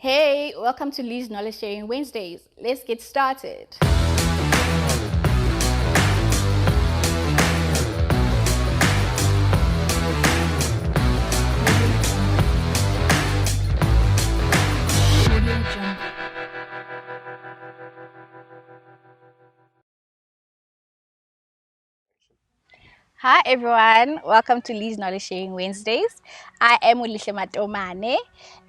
Hey, welcome to Lee's Knowledge Sharing Wednesdays. Let's get started. Hi everyone, welcome to Lee's Knowledge Sharing Wednesdays. I am Ulihle Matomane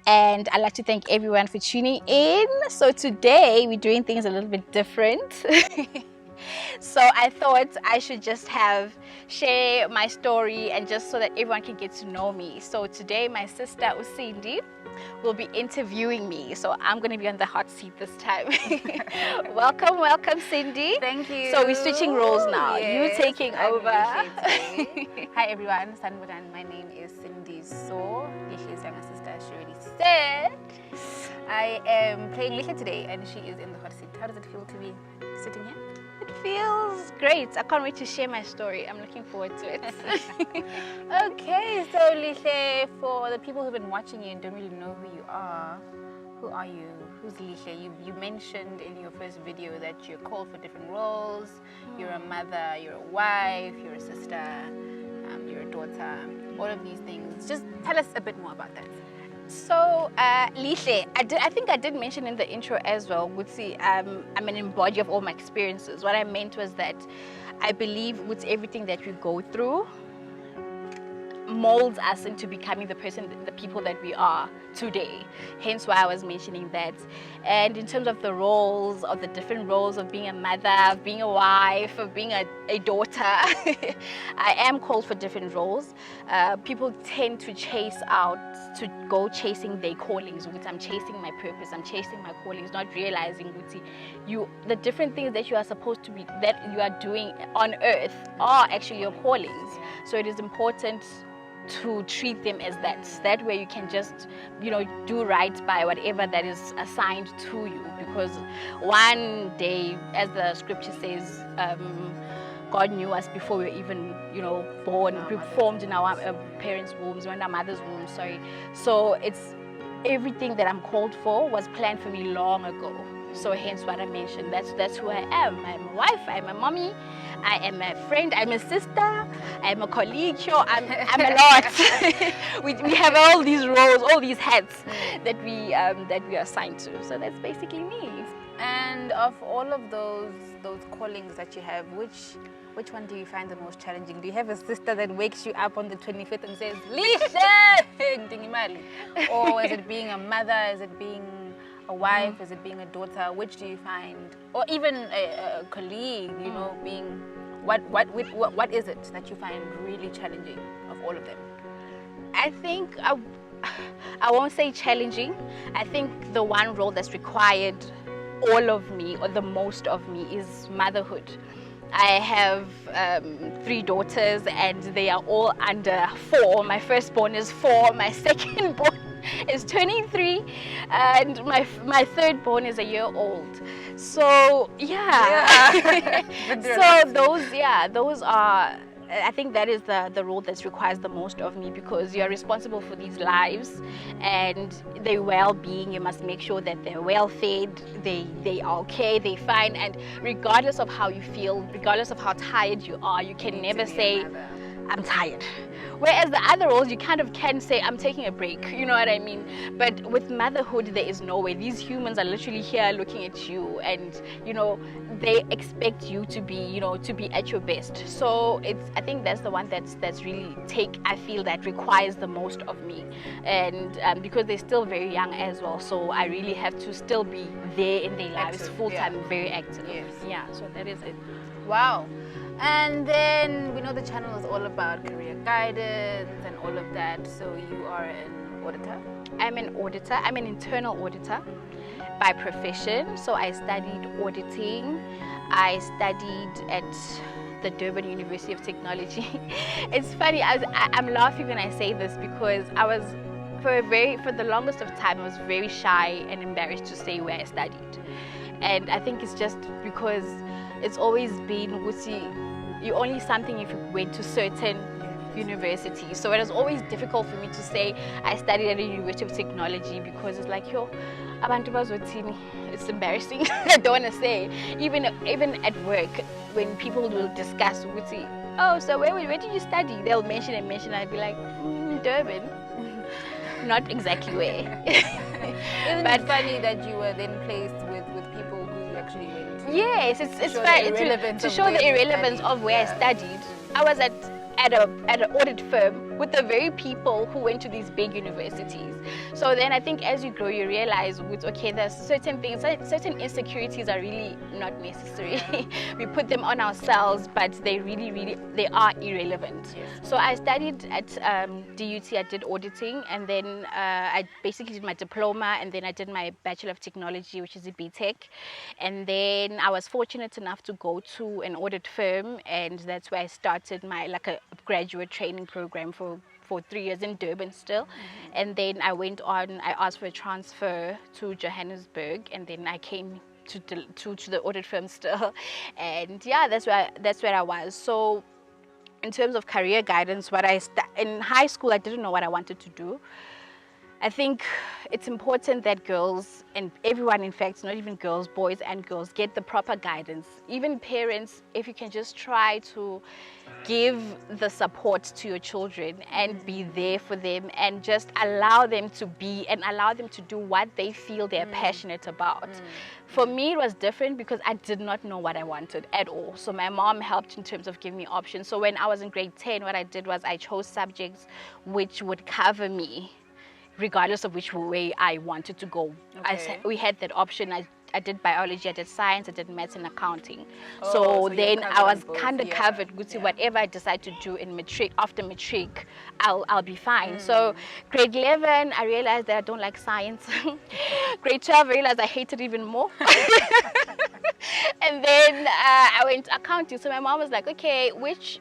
and I'd like to thank everyone for tuning in. So today we're doing things a little bit different. So I thought I should just share my story and just so that everyone can get to know me. So today my sister Cindy will be interviewing me. So I'm going to be on the hot seat this time. welcome Cindy. Thank you. So we're switching roles now. Yes, You taking over. Hi everyone, Sanbodan. My name is Cindy So, Lihle's younger sister. She already said. I am playing Lihle today and she is in the hot seat. How does it feel to be sitting here? It feels great. I can't wait to share my story. I'm looking forward to it. Okay, so Lihle, for the people who've been watching you and don't really know who you are you? Who's Lihle? You mentioned in your first video that you're called for different roles. You're a mother, you're a wife, you're a sister, you're a daughter, all of these things. Just tell us a bit more about that. So, Lihle, I think I did mention in the intro as well, I'm an embody of all my experiences. What I meant was that I believe with everything that we go through, molds us into becoming the people that we are today. Hence why I was mentioning that. And in terms of the roles, of the different roles of being a mother, of being a wife, of being a daughter, I am called for different roles. People tend to go chasing their callings. I'm chasing my purpose, I'm chasing my callings, not realizing the different things that you are supposed to be, that you are doing on earth are actually your callings. So it is important to treat them as that way you can just do right by whatever that is assigned to you, because one day, as the scripture says, God knew us before we were even born. We were formed in our parents' wombs, in our mother's womb, so it's everything that I'm called for was planned for me long ago. So hence what I mentioned, that's who I am. I'm a wife, I'm a mommy, I am a friend, I'm a sister, I'm a colleague, I'm a lot. we have all these roles, all these hats that we are assigned to. So that's basically me. And of all of those callings that you have, which one do you find the most challenging? Do you have a sister that wakes you up on the 25th and says, Lihle, or is it being a mother? Is it being a wife? Is it being a daughter? Which do you find, or even a colleague? Being what is it that you find really challenging of all of them? I think I won't say challenging. I think the one role that's required all of me, or the most of me, is motherhood. I have 3 daughters and they are all under 4. My firstborn is 4, my secondborn is turning 3, and my thirdborn is a year old. So so those are, I think that is the role that requires the most of me, because you're responsible for these lives and their well-being. You must make sure that they're well fed, they are okay, they're fine, and regardless of how you feel, regardless of how tired you are, you can never say I'm tired. Whereas the other roles, you kind of can say I'm taking a break, you know what I mean? But with motherhood, there is no way. These humans are literally here looking at you, and they expect you to be at your best. So I think that's the one that's really I feel that requires the most of me, and because they're still very young as well, so I really have to still be there in their lives full time, very active. Yes. Yeah, so that is it. Wow. And then we know the channel is all about career guidance and all of that. So you are an auditor? I'm an auditor. I'm an internal auditor by profession. So I studied auditing. I studied at the Durban University of Technology. It's funny, I'm laughing when I say this, because I was, for the longest of time, I was very shy and embarrassed to say where I studied. And I think it's just because it's always been, you're only something if you went to certain university. So it was always difficult for me to say I studied at a University of Technology, because it's like, yo, abantu bazothini. It's embarrassing. I don't want to say. Even at work, when people will discuss, would say, oh, so where did you study? They'll mention. I'd be like, Durban. Not exactly where. Isn't it funny that you were then placed with people who actually went? Yes, it's fun to show the irrelevance of where I studied. I was at an audit firm with the very people who went to these big universities. So then I think as you grow, you realize, okay, there's certain things, certain insecurities are really not necessary. We put them on ourselves, but they are irrelevant. Yes. So I studied at DUT. I did auditing, and then I basically did my diploma, and then I did my Bachelor of Technology, which is a BTech. And then I was fortunate enough to go to an audit firm, and that's where I started my a graduate training program for 3 years in Durban still. And then I went on, I asked for a transfer to Johannesburg, and then I came to the audit firm still. And yeah, that's where I was. So in terms of career guidance, in high school, I didn't know what I wanted to do. I think it's important that girls, and everyone, in fact, not even girls, boys and girls, get the proper guidance. Even parents, if you can just try to give the support to your children and be there for them, and just allow them to be and allow them to do what they feel they're passionate about. For me, it was different because I did not know what I wanted at all. So my mom helped in terms of giving me options. So when I was in grade 10, what I did was I chose subjects which would cover me, regardless of which way I wanted to go. Okay. We had that option. I did biology, I did science, I did maths and accounting. Oh, so then I was kind of yeah. covered. Good, whatever I decide to do in matric, after matric, I'll be fine. So grade 11, I realized that I don't like science. Grade 12, I realized I hated it even more. And then I went accounting. So my mom was like, okay, which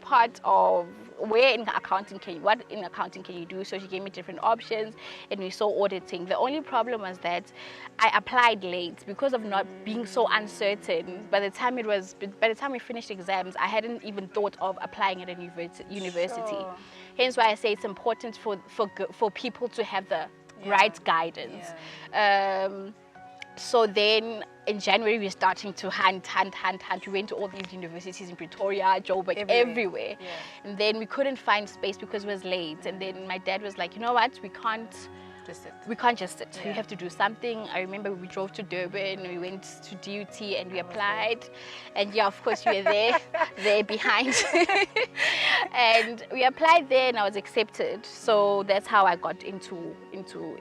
part of what in accounting can you do? So she gave me different options, and we saw auditing. The only problem was that I applied late because of not being so uncertain. By the time we finished exams, I hadn't even thought of applying at a university. Sure. Hence why I say it's important for people to have the right guidance. Yeah. So then in January, we're starting to hunt. We went to all these universities in Pretoria, Joburg, everywhere. Yeah. And then we couldn't find space because it was late. And then my dad was like, you know what, we can't just sit. Yeah. We have to do something. I remember we drove to Durban, we went to DUT, and we applied. And yeah, of course, you were there behind. And we applied there, and I was accepted. So that's how I got into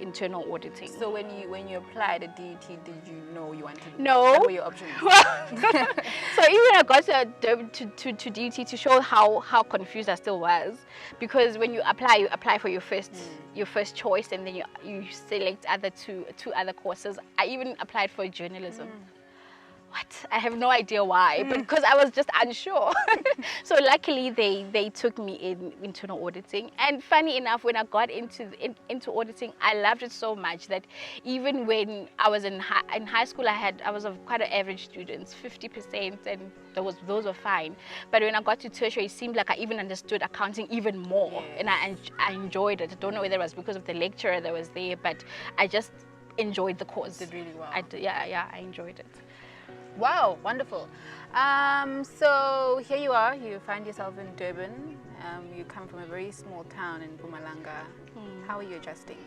internal auditing. So when you applied at DUT, did you know you wanted to? No. What were your options? So even I got to DUT to show how confused I still was, because when you apply for your first choice, and then you select two other courses. I even applied for journalism. What? I have no idea why, but because I was just unsure. So luckily they took me in internal auditing. And funny enough, when I got into auditing, I loved it so much that even when I was in high school, I was quite an average student, 50%, and those were fine. But when I got to tertiary, it seemed like I even understood accounting even more. Yes. And I enjoyed it. I don't know whether it was because of the lecturer that was there, but I just enjoyed the course. You did really well. I enjoyed it. Wow, wonderful. So here you are, you find yourself in Durban. You come from a very small town in Mpumalanga. How are you adjusting?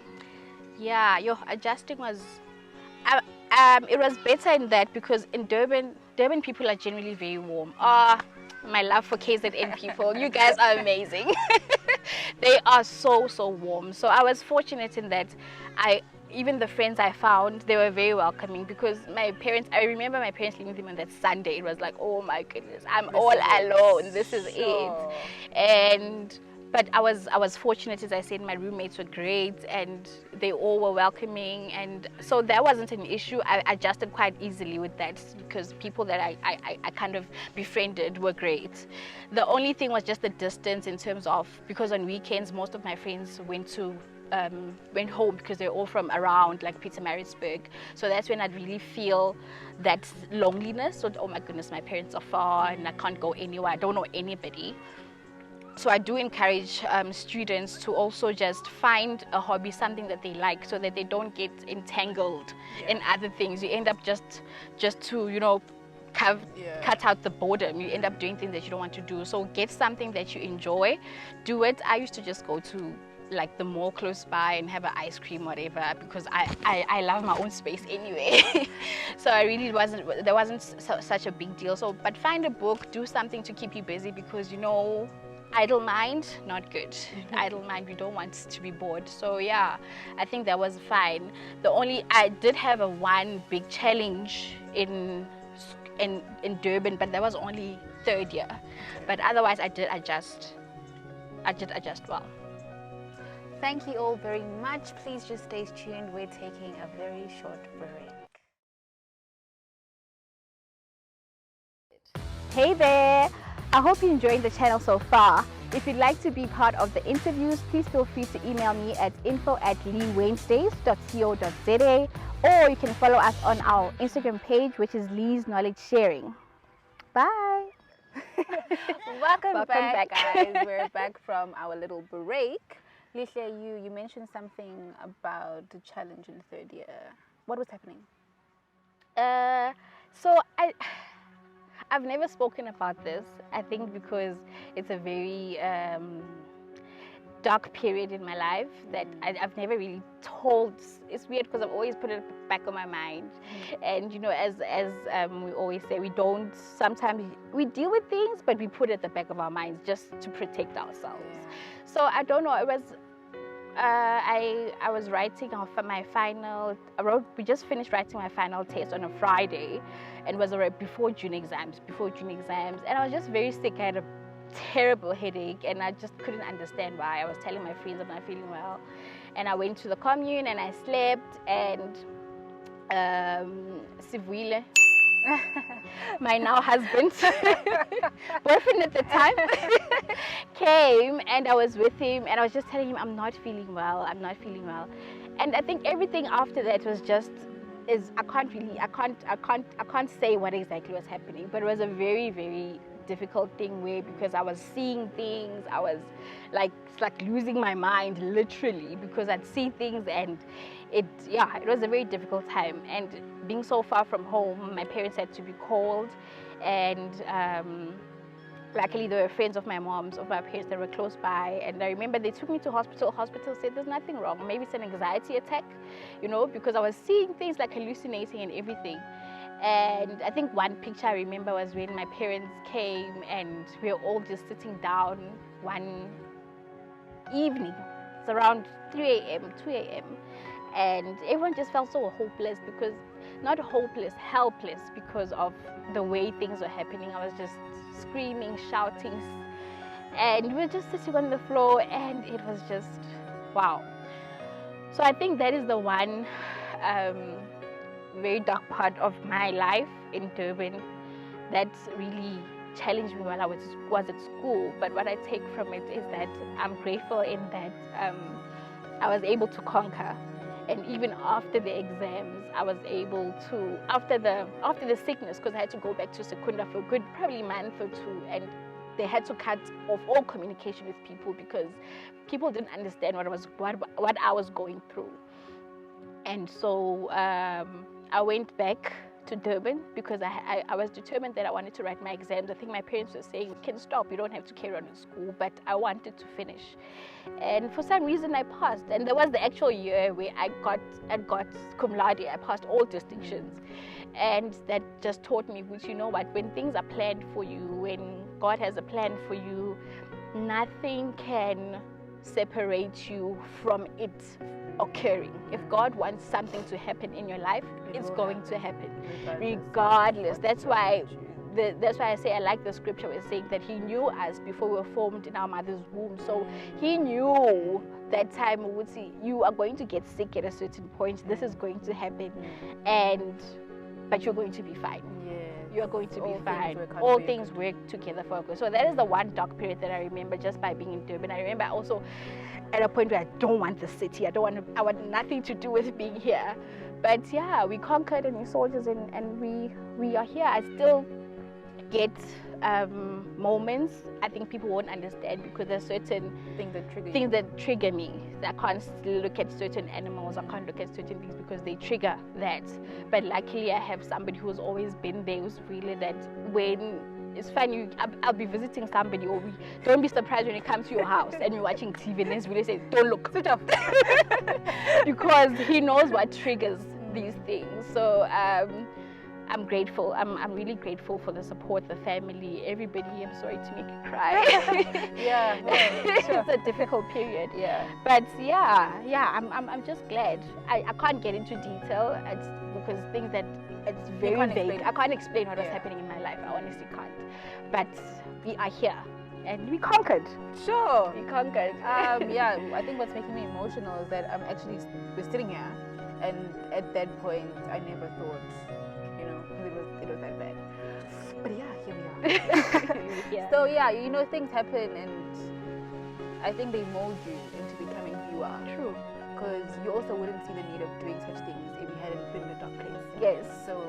Yeah, adjusting was, it was better in that because in Durban people are generally very warm. My love for KZN people, you guys are amazing. They are so warm. So I was fortunate in that even the friends I found, they were very welcoming, because I remember my parents leaving them on that Sunday. It was like, oh my goodness, I'm all alone. This is it. But I was fortunate, as I said, my roommates were great and they all were welcoming, and so that wasn't an issue. I adjusted quite easily with that because people that I kind of befriended were great. The only thing was just the distance, in terms of, because on weekends most of my friends went home because they're all from around like Pietermaritzburg. So that's when I'd really feel that loneliness. So, oh my goodness, my parents are far and I can't go anywhere. I don't know anybody. so I do encourage students to also just find a hobby, something that they like, so that they don't get entangled in other things. You end up just to, you know, cut out the boredom. You end up doing things that you don't want to do. So get something that you enjoy, do it. I used to just go to like the mall close by and have an ice cream, whatever, because I love my own space anyway. So I really wasn't such a big deal. So, but find a book, do something to keep you busy, because, you know, idle mind, not good. Idle mind, we don't want to be bored. So yeah, I think that was fine. I did have one big challenge in Durban, but that was only third year. But otherwise, I did adjust well. Thank you all very much. Please just stay tuned. We're taking a very short break. Hey there! I hope you're enjoying the channel so far. If you'd like to be part of the interviews, please feel free to email me at info@leewednesdays.co.za, or you can follow us on our Instagram page, which is Lee's Knowledge Sharing. Bye! Welcome back, guys. We're back from our little break. Lihle, you mentioned something about the challenge in the third year. What was happening? So I've never spoken about this, I think because it's a very dark period in my life that I've never really told. It's weird because I've always put it back on my mind. And, you know, as we always say, sometimes we deal with things, but we put it at the back of our minds just to protect ourselves. So I don't know, it was, I was writing my final, we just finished writing my final test on a Friday, and it was already before June exams, and I was just very sick. I had a terrible headache, and I just couldn't understand why. I was telling my friends I'm not feeling well, and I went to the commune and I slept, and Sivuile, my now husband, boyfriend at the time, came, and I was with him, and I was just telling him I'm not feeling well, and I think everything after that was just I can't say what exactly was happening, but it was a very, very difficult thing because I was seeing things, I was like losing my mind literally, because I'd see things, and it was a very difficult time. And being so far from home, my parents had to be called, and luckily they were friends of my mom's, of my parents, that were close by, and I remember they took me to hospital. Hospital said there's nothing wrong, maybe it's an anxiety attack, you know, because I was seeing things like hallucinating and everything. And I think one picture I remember was when my parents came and we were all just sitting down one evening. It's around 3 a.m., 2 a.m. And everyone just felt so hopeless, because, not hopeless, helpless, because of the way things were happening. I was just screaming, shouting, and we were just sitting on the floor, and it was just, wow. So I think that is the one very dark part of my life in Durban that really challenged me while I was at school. But what I take from it is that I'm grateful in that I was able to conquer. And even after the exams, I was able to, after the sickness, because I had to go back to Secunda for a good probably month or two, and they had to cut off all communication with people because people didn't understand what I was going through. And so I went back to Durban because I was determined that I wanted to write my exams. I think my parents were saying, you can stop, you don't have to carry on in school, but I wanted to finish. And for some reason I passed, and there was the actual year where I got cum laude. I passed all distinctions, and that just taught me, which, you know what, when things are planned for you, when God has a plan for you, nothing can separate you from it occurring. If God wants something to happen in your life, it's going to happen regardless. That's why I say I like the scripture where it's saying that He knew us before we were formed in our mother's womb. So He knew that time you are going to get sick at a certain point. This is going to happen, but you're going to be fine. You are going to be fine. All things work together for good. So that is the one dark period that I remember just by being in Durban. I remember also at a point where I don't want the city. I want nothing to do with being here. But yeah, we conquered, and we soldiers, and we are here. I still get moments, I think people won't understand because there's certain things that trigger me. I can't look at certain animals, I can't look at certain things because they trigger that. But luckily I have somebody who's always been there, who's really that when it's fine, I'll be visiting somebody, or don't be surprised when it comes to your house and you're watching TV and then really says, don't look, switch off. Because he knows what triggers these things. So I'm grateful. I'm really grateful for the support, the family, everybody. I'm sorry to make you cry. Yeah, well, sure. It's a difficult period. Yeah. But I'm just glad. I can't get into detail. It's because things that it's very vague. I can't explain what was happening in my life. I honestly can't. But we are here. And we conquered. Sure. We conquered. Yeah, I think what's making me emotional is that we're sitting here, and at that point, I never thought, it was that bad. But yeah, here we are. So yeah, things happen, and I think they mold you into becoming who you are. True. Because you also wouldn't see the need of doing such things if you hadn't been in a dark place. Yes. So,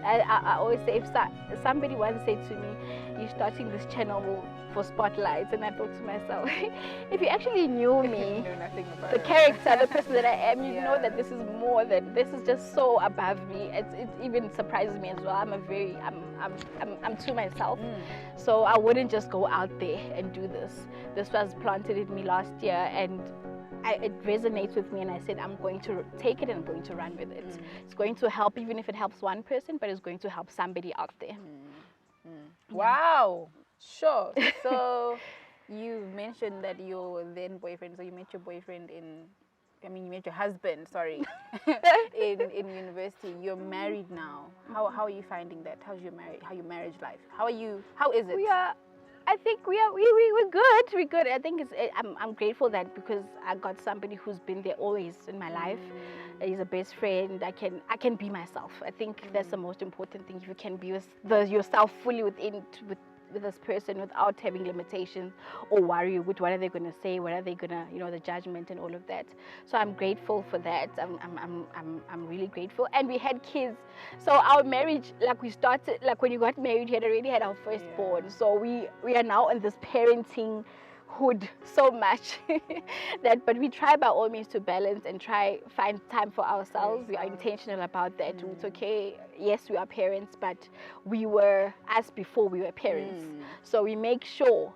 I always say, if somebody once said to me, you're starting this channel for spotlights, and I thought to myself, if you actually knew me, know nothing about the character, the person that I am, you know that this is more than, this is just so above me. It even surprises me as well. I'm to myself. So I wouldn't just go out there and do this. This was planted in me last year, and it resonates with me, and I said I'm going to take it and I'm going to run with it. It's going to help, even if it helps one person, but it's going to help somebody out there. Wow. Sure. So you mentioned that your then boyfriend, so you met your boyfriend you met your husband, sorry, in university. You're married now. How are you finding that? How's your marriage life? How is it? I think we're good. We're good. I think I'm grateful that because I got somebody who's been there always in my life. He's a best friend. I can be myself. I think that's the most important thing. If you can be yourself fully with this person without having limitations or worry with what are they going to say, what are they going to, the judgment and all of that. So I'm grateful for that. I'm really grateful. And we had kids. So our marriage, we started, when you got married, you had already had our firstborn. So we are now in this parenting hood so much but we try by all means to balance and find time for ourselves. We are intentional about that. It's okay, yes, we are parents, but we were us before we were parents. So we make sure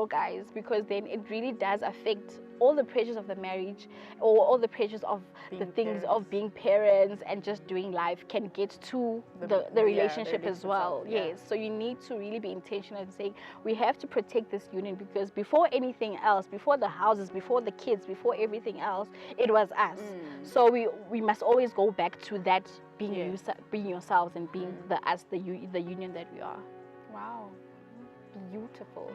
guys, because then it really does affect all the pressures of the marriage, or all the pressures of the things of being parents and just doing life can get to the relationship as well. Yes. So you need to really be intentional and saying we have to protect this union, because before anything else, before the houses, before the kids, before everything else, it was us. So we must always go back to that, being yourselves and being the union that we are. Wow. Beautiful.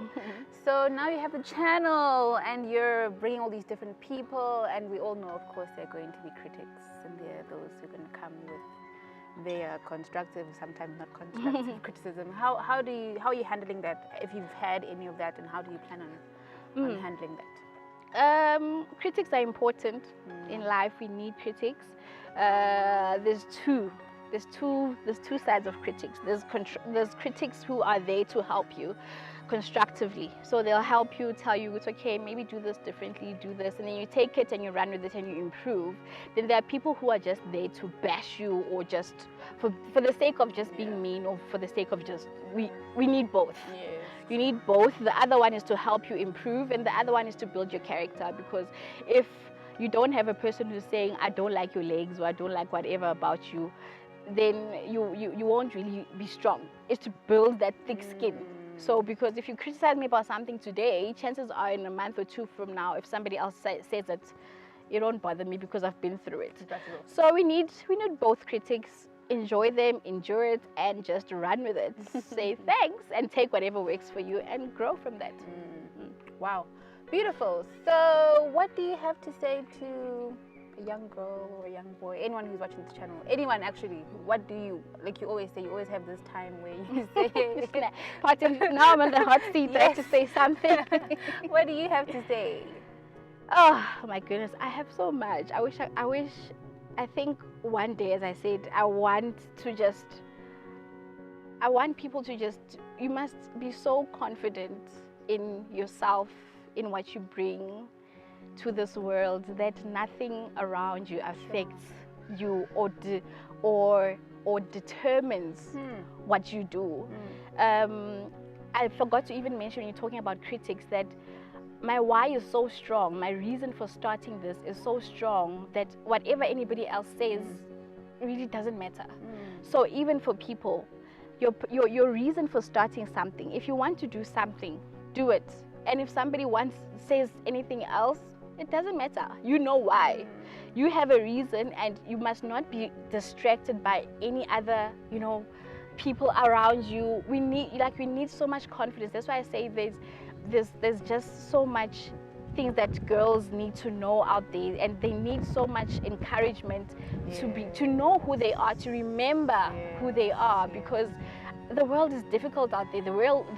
So now you have the channel and you're bringing all these different people, and we all know, of course, there are going to be critics, and there are those who are going to come with their constructive, sometimes not constructive criticism. How are you handling that, if you've had any of that, and how do you plan on handling that? Critics are important in life. We need critics. There's two sides of critics. There's critics who are there to help you constructively. So they'll help you, tell you it's okay, maybe do this differently, do this, and then you take it and you run with it and you improve. Then there are people who are just there to bash you, or just for the sake of just being mean, or for the sake of just, we need both. Yes. You need both. The other one is to help you improve, and the other one is to build your character, because if you don't have a person who's saying, I don't like your legs, or I don't like whatever about you, then you won't really be strong. It's to build that thick skin. So because if you criticize me about something today, chances are in a month or two from now, if somebody else says it, it won't bother me because I've been through it. So we need both critics. Enjoy them, endure it, and just run with it. Say thanks and take whatever works for you and grow from that. Wow, beautiful. So what do you have to say to a young girl or a young boy, anyone who's watching this channel, anyone actually? What do you, you always say, you always have this time where you say, now I'm on the hot seat. I have to say something. What do you have to say? Oh my goodness, I have so much. I think one day, as I said, I want to just I want people to you must be so confident in yourself, in what you bring to this world, that nothing around you affects you or determines what you do. I forgot to even mention, when you're talking about critics, that my why is so strong. My reason for starting this is so strong that whatever anybody else says really doesn't matter. So even for people, your reason for starting something, if you want to do something, do it. And if somebody says anything else, it doesn't matter. You know why. You have a reason, and you must not be distracted by any other, people around you. We need so much confidence. That's why I say there's just so much things that girls need to know out there, and they need so much encouragement to know who they are, to remember who they are, because the world is difficult out there. The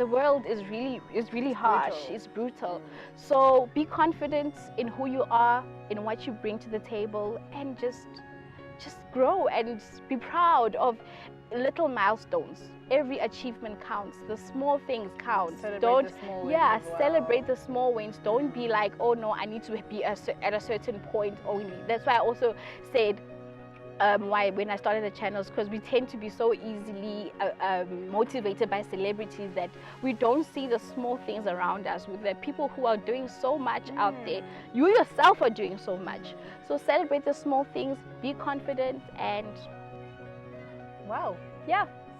world is really harsh. It's brutal. So be confident in who you are, in what you bring to the table, and just grow and be proud of little milestones. Every achievement counts. The small things count. Celebrate the small wins. Celebrate the small wins. Don't be like, oh no, I need to be at a certain point only. That's why I also said when I started the channels, because we tend to be so easily motivated by celebrities that we don't see the small things around us, with the people who are doing so much out there. You yourself are doing so much. So celebrate the small things, be confident, and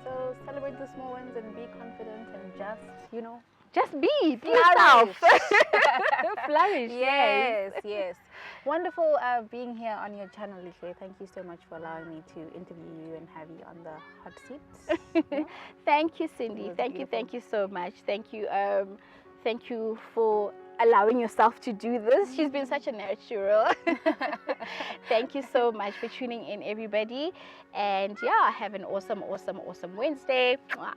so celebrate the small wins and be confident, and just be yourself. Flourish. Yes. Wonderful being here on your channel, Lihle. Thank you so much for allowing me to interview you and have you on the hot seat. Thank you, Cindy. Thank you so much. Thank you for allowing yourself to do this. She's been such a natural. Thank you so much for tuning in, everybody. And have an awesome Wednesday. Wow.